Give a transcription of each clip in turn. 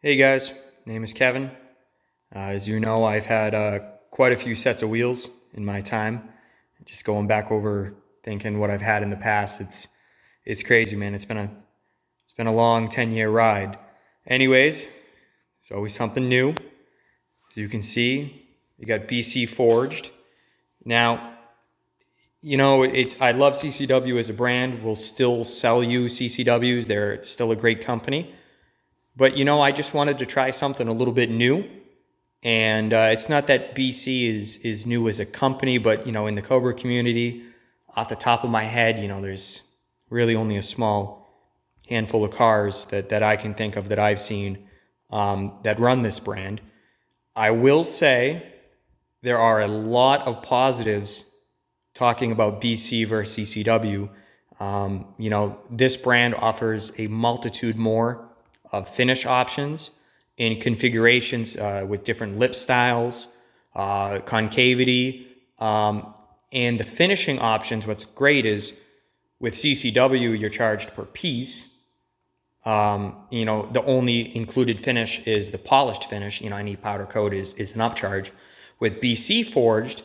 Hey guys, name is Kevin. As you know, I've had quite a few sets of wheels in my time. Just going back over thinking what I've had in the past, it's crazy, man. It's been a long 10-year ride. Anyways, there's always something new. As you can see, you got BC Forged. Now, I love CCW as a brand. We'll still sell you CCWs. They're still a great company. But I just wanted to try something a little bit new. And it's not that BC is new as a company, but in the Cobra community, off the top of my head, there's really only a small handful of cars that I can think of that I've seen that run this brand. I will say there are a lot of positives talking about BC versus CCW. This brand offers a multitude more of finish options in configurations with different lip styles, concavity, and the finishing options. What's great is with CCW, you're charged per piece. The only included finish is the polished finish. Any powder coat is an upcharge. With BC Forged,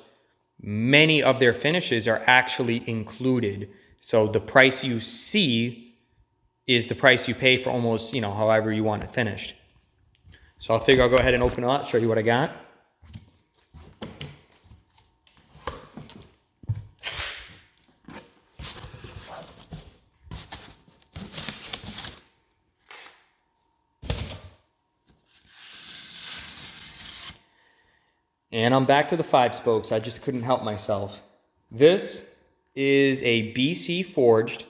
many of their finishes are actually included. So the price you see is the price you pay for almost, however you want it finished. So I figure I'll go ahead and open it up, show you what I got. And I'm back to the 5 spokes. I just couldn't help myself. This is a BC Forged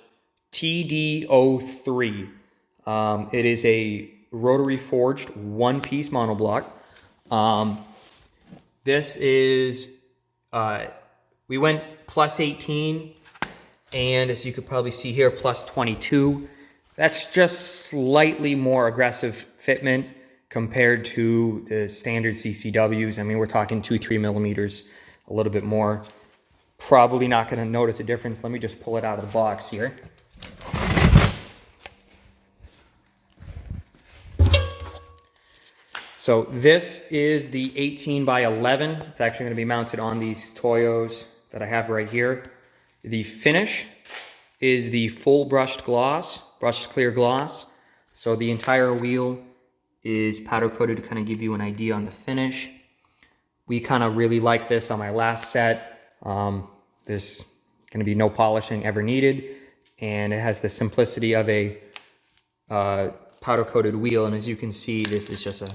TD03. It is a rotary forged one-piece monoblock. This is, we went plus 18, and as you could probably see here, plus 22. That's just slightly more aggressive fitment compared to the standard CCWs. I mean, we're talking 2-3 millimeters, a little bit more. Probably not going to notice a difference. Let me just pull it out of the box here. So this is the 18 by 11. It's actually going to be mounted on these Toyos that I have right here. The finish is the full brushed gloss, brushed clear gloss. So the entire wheel is powder coated to kind of give you an idea on the finish. We kind of really like this on my last set. There's going to be no polishing ever needed, and it has the simplicity of a powder coated wheel. And as you can see, this is just a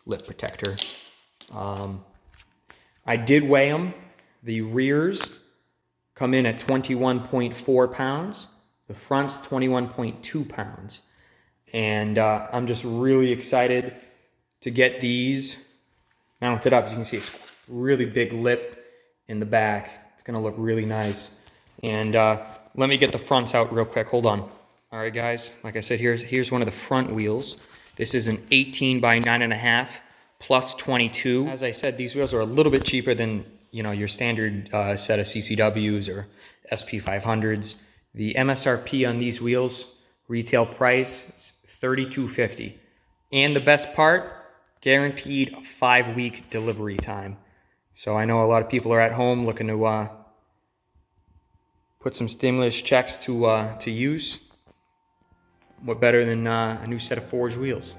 lip protector. I did weigh them. The rears come in at 21.4 pounds. The front's 21.2 pounds. And I'm just really excited to get these mounted up. As you can see, it's really big lip in the back. It's gonna look really nice. And let me get the fronts out real quick. Hold on. All right, guys. Like I said, here's one of the front wheels. This is an 18 by 9.5 plus 22. As I said, these wheels are a little bit cheaper than your standard set of CCWs or SP500s. The MSRP on these wheels, retail price, $32.50. And the best part, guaranteed 5-week delivery time. So I know a lot of people are at home looking to put some stimulus checks to use. What better than a new set of forged wheels?